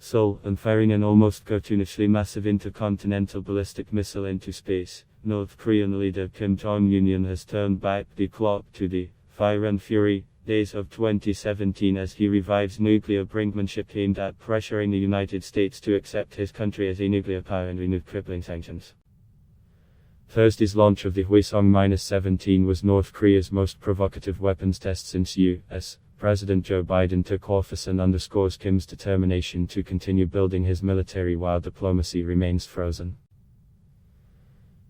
SEOUL, and firing an almost cartoonishly massive intercontinental ballistic missile into space. North Korean leader Kim Jong Un has turned back the clock to the fire and fury days of 2017 as he revives nuclear brinkmanship aimed at pressuring the United States to accept his country as a nuclear power and renewed crippling sanctions. Thursday's launch of the Hwasong-17 was North Korea's most provocative weapons test since U.S. President Joe Biden took office and underscores Kim's determination to continue building his military while diplomacy remains frozen.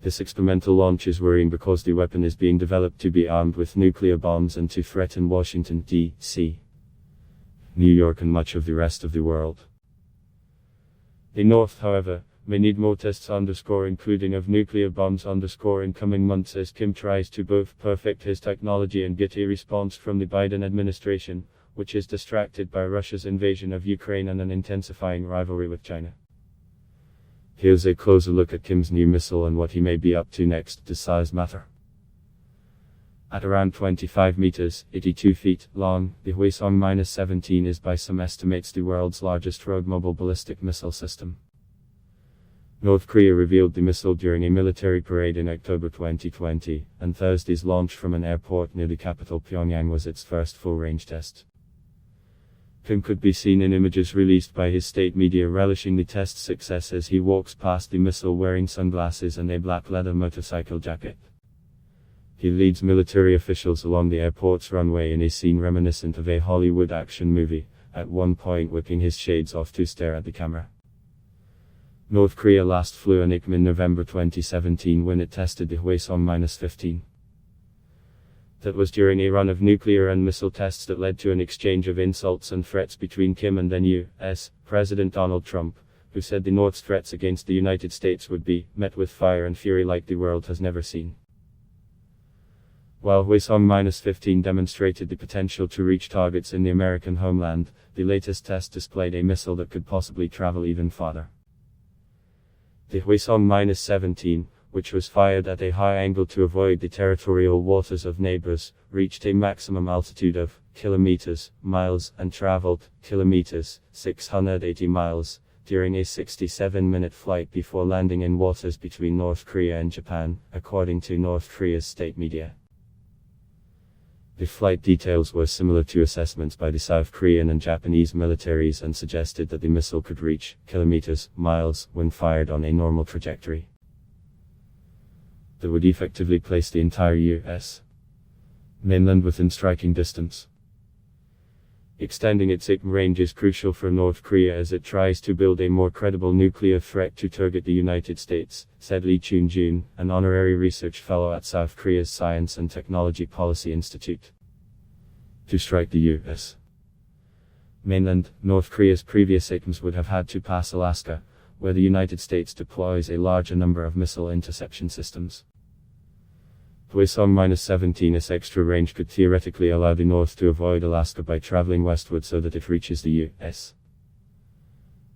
This experimental launch is worrying because the weapon is being developed to be armed with nuclear bombs and to threaten Washington, D.C., New York and much of the rest of the world. The North, however, may need more tests including of nuclear bombs in coming months as Kim tries to both perfect his technology and get a response from the Biden administration, which is distracted by Russia's invasion of Ukraine and an intensifying rivalry with China. Here's a closer look at Kim's new missile and what he may be up to next. Does size matter? At around 25 meters, 82 feet long, the Hwasong-17 is by some estimates the world's largest road-mobile ballistic missile system. North Korea revealed the missile during a military parade in October 2020, and Thursday's launch from an airport near the capital Pyongyang was its first full-range test. Kim could be seen in images released by his state media relishing the test's success as he walks past the missile wearing sunglasses and a black leather motorcycle jacket. He leads military officials along the airport's runway in a scene reminiscent of a Hollywood action movie, at one point whipping his shades off to stare at the camera. North Korea last flew an ICBM in November 2017 when it tested the Hwasong-15. That was during a run of nuclear and missile tests that led to an exchange of insults and threats between Kim and then U.S. President Donald Trump, who said the North's threats against the United States would be met with fire and fury like the world has never seen. While Hwasong-15 demonstrated the potential to reach targets in the American homeland, the latest test displayed a missile that could possibly travel even farther. The Hwasong-17, which was fired at a high angle to avoid the territorial waters of neighbors, reached a maximum altitude of kilometers, miles, and traveled kilometers, 680 miles, during a 67-minute flight before landing in waters between North Korea and Japan, according to North Korea's state media. The flight details were similar to assessments by the South Korean and Japanese militaries and suggested that the missile could reach kilometers, miles, when fired on a normal trajectory that would effectively place the entire U.S. mainland within striking distance. Extending its ICBM range is crucial for North Korea as it tries to build a more credible nuclear threat to target the United States, said Lee Chun-jun, an honorary research fellow at South Korea's Science and Technology Policy Institute. To strike the U.S. mainland, North Korea's previous ICBMs would have had to pass Alaska, where the United States deploys a larger number of missile interception systems. Hwasong-17's extra range could theoretically allow the North to avoid Alaska by traveling westward so that it reaches the U.S.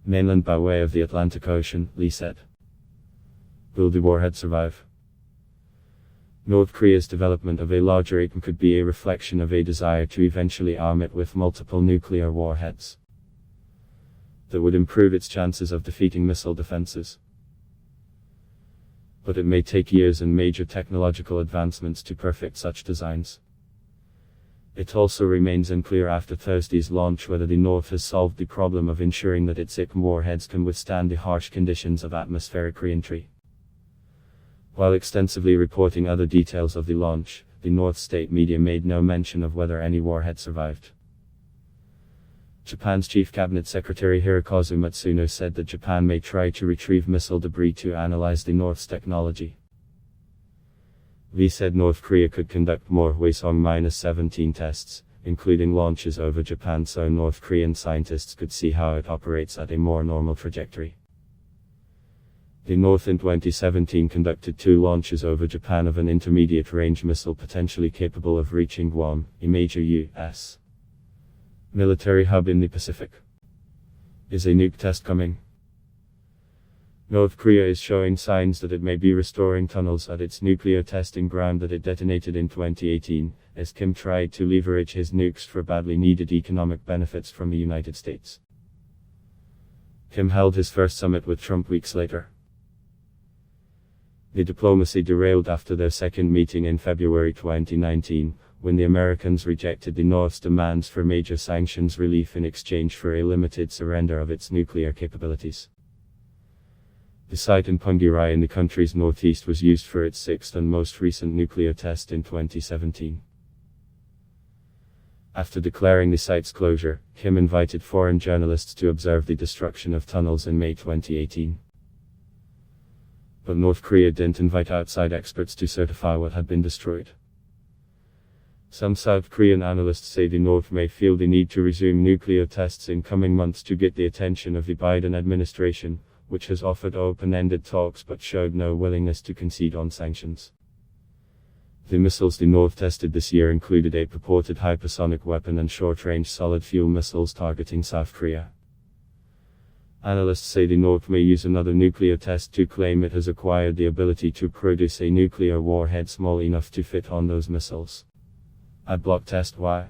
mainland by way of the Atlantic Ocean, Lee said. Will the warhead survive? North Korea's development of a larger ICBM could be a reflection of a desire to eventually arm it with multiple nuclear warheads that would improve its chances of defeating missile defenses. But it may take years and major technological advancements to perfect such designs. It also remains unclear after Thursday's launch whether the North has solved the problem of ensuring that its ICBM warheads can withstand the harsh conditions of atmospheric re-entry. While extensively reporting other details of the launch, the North state media made no mention of whether any warhead survived. Japan's Chief Cabinet Secretary Hirokazu Matsuno said that Japan may try to retrieve missile debris to analyze the North's technology. Lee said North Korea could conduct more Hwasong-17 tests, including launches over Japan so North Korean scientists could see how it operates at a more normal trajectory. The North in 2017 conducted 2 launches over Japan of an intermediate-range missile potentially capable of reaching Guam, a major U.S. military hub in the Pacific. Is a nuke test coming? North Korea is showing signs that it may be restoring tunnels at its nuclear testing ground that it detonated in 2018, as Kim tried to leverage his nukes for badly needed economic benefits from the United States. Kim held his first summit with Trump weeks later. The diplomacy derailed after their second meeting in February 2019, when the Americans rejected the North's demands for major sanctions relief in exchange for a limited surrender of its nuclear capabilities. The site in Punggye in the country's northeast was used for its sixth and most recent nuclear test in 2017. After declaring the site's closure, Kim invited foreign journalists to observe the destruction of tunnels in May 2018. But North Korea didn't invite outside experts to certify what had been destroyed. Some South Korean analysts say the North may feel the need to resume nuclear tests in coming months to get the attention of the Biden administration, which has offered open-ended talks but showed no willingness to concede on sanctions. The missiles the North tested this year included a purported hypersonic weapon and short-range solid-fuel missiles targeting South Korea. Analysts say the North may use another nuclear test to claim it has acquired the ability to produce a nuclear warhead small enough to fit on those missiles. I'd block test. Why?